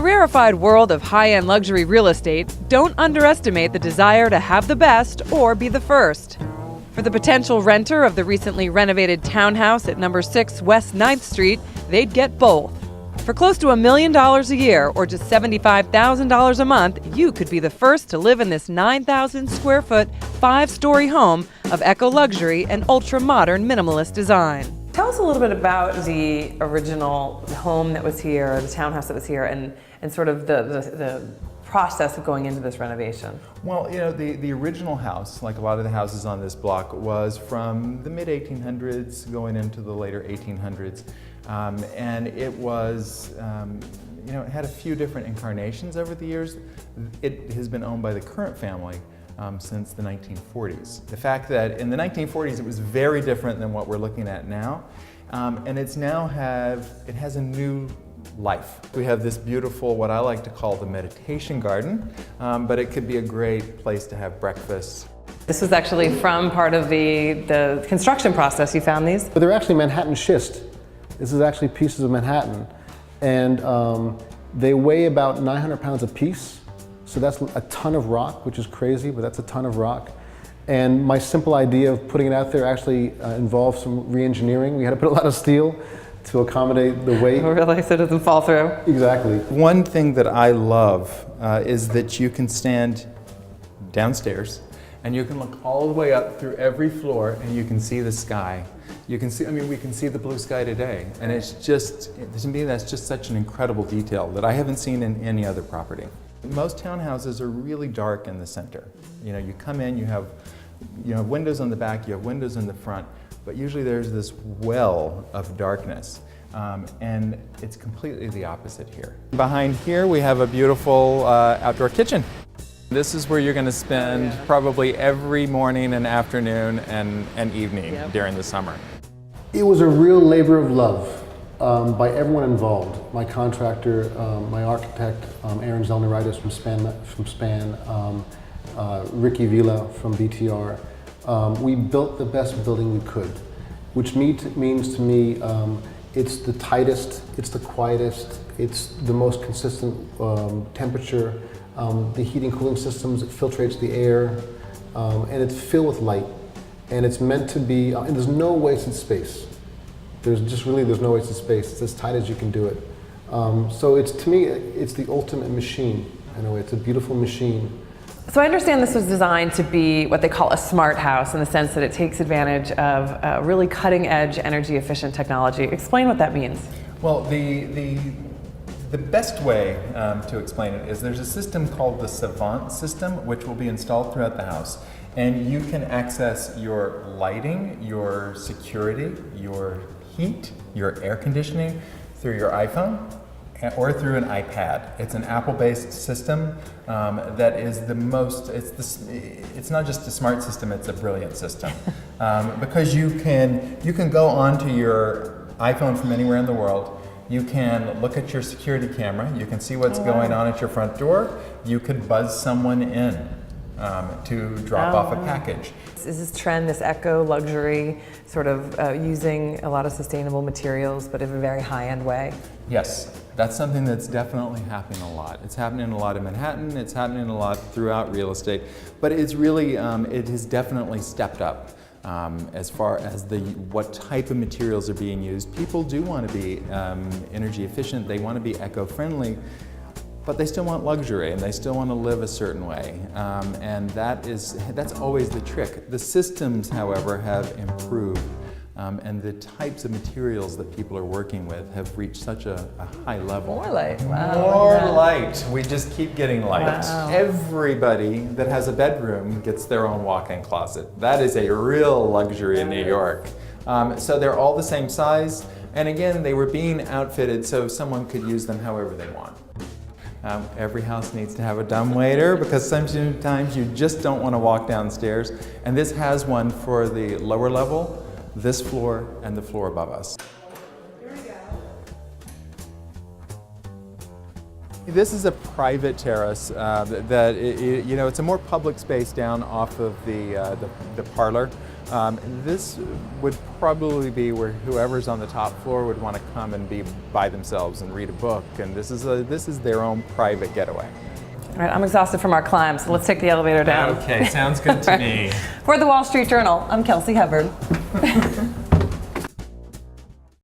rarefied world of high-end luxury real estate, don't underestimate the desire to have the best or be the first. For the potential renter of the recently renovated townhouse at number 6 West 9th Street, they'd get both. For close to $1 million a year, or just $75,000 a month, you could be the first to live in this 9,000 square foot, 5-story home of eco-luxury and ultra-modern minimalist design. Tell us a little bit about the original home that was here, the townhouse that was here, and sort of the process of going into this renovation. Well, you know, the original house, like a lot of the houses on this block, was from the mid-1800s going into the later 1800s. And it was, you know, it had a few different incarnations over the years. It has been owned by the current family since the 1940s. The fact that in the 1940s it was very different than what we're looking at now, and it has a new life. We have this beautiful, what I like to call the meditation garden, but it could be a great place to have breakfast. This was actually from part of the construction process. You found these? But they're actually Manhattan schist. This is actually pieces of Manhattan, and they weigh about 900 pounds a piece. So that's a ton of rock, which is crazy, but that's a ton of rock. And my simple idea of putting it out there actually involved some re-engineering. We had to put a lot of steel to accommodate the weight. Oh, really? So it doesn't fall through? Exactly. One thing that I love is that you can stand downstairs and you can look all the way up through every floor and you can see the sky. You can see, I mean, we can see the blue sky today. And it's just, to me, that's just such an incredible detail that I haven't seen in any other property. Most townhouses are really dark in the center. You know, you come in, you have windows on the back, you have windows in the front, but usually there's this well of darkness. And it's completely the opposite here. Behind here we have a beautiful outdoor kitchen. This is where you're going to spend probably every morning and afternoon and evening during the summer. It was a real labor of love by everyone involved. My contractor, my architect, Aaron Zelneritis from Span, Ricky Vila from BTR. We built the best building we could, which means to me it's the tightest, it's the quietest, it's the most consistent temperature. The heating cooling systems, it filtrates the air, and it's filled with light. And it's meant to be, and there's no wasted space. There's no wasted space. It's as tight as you can do it. So to me, it's the ultimate machine in a way. It's a beautiful machine. So I understand this was designed to be what they call a smart house in the sense that it takes advantage of really cutting edge energy efficient technology. Explain what that means. Well, the best way to explain it is there's a system called the Savant system, which will be installed throughout the house. And you can access your lighting, your security, your heat, your air conditioning through your iPhone or through an iPad. It's an Apple-based system that is the most, it's not just a smart system, it's a brilliant system. Because you can go onto your iPhone from anywhere in the world. You can look at your security camera, you can see what's going on at your front door, you could buzz someone in to drop off a package. Is this trend, this eco-luxury, sort of using a lot of sustainable materials but in a very high-end way? Yes, that's something that's definitely happening a lot. It's happening a lot in Manhattan, it's happening a lot throughout real estate, but it's really, it has definitely stepped up. As far as what type of materials are being used. People do want to be energy efficient, they want to be eco-friendly, but they still want luxury and they still want to live a certain way. And that's always the trick. The systems, however, have improved. And the types of materials that people are working with have reached such a high level. More light. Wow. More light. We just keep getting light. Wow. Everybody that has a bedroom gets their own walk-in closet. That is a real luxury in New York. So they're all the same size. And again, they were being outfitted so someone could use them however they want. Every house needs to have a dumbwaiter because sometimes you just don't want to walk downstairs. And this has one for the lower level, this floor, and the floor above us. Here we go. This is a private terrace it's a more public space down off of the parlor. This would probably be where whoever's on the top floor would want to come and be by themselves and read a book. And this is their own private getaway. All right, I'm exhausted from our climb, so let's take the elevator down. Okay, sounds good to me. For the Wall Street Journal, I'm Kelsey Hubbard.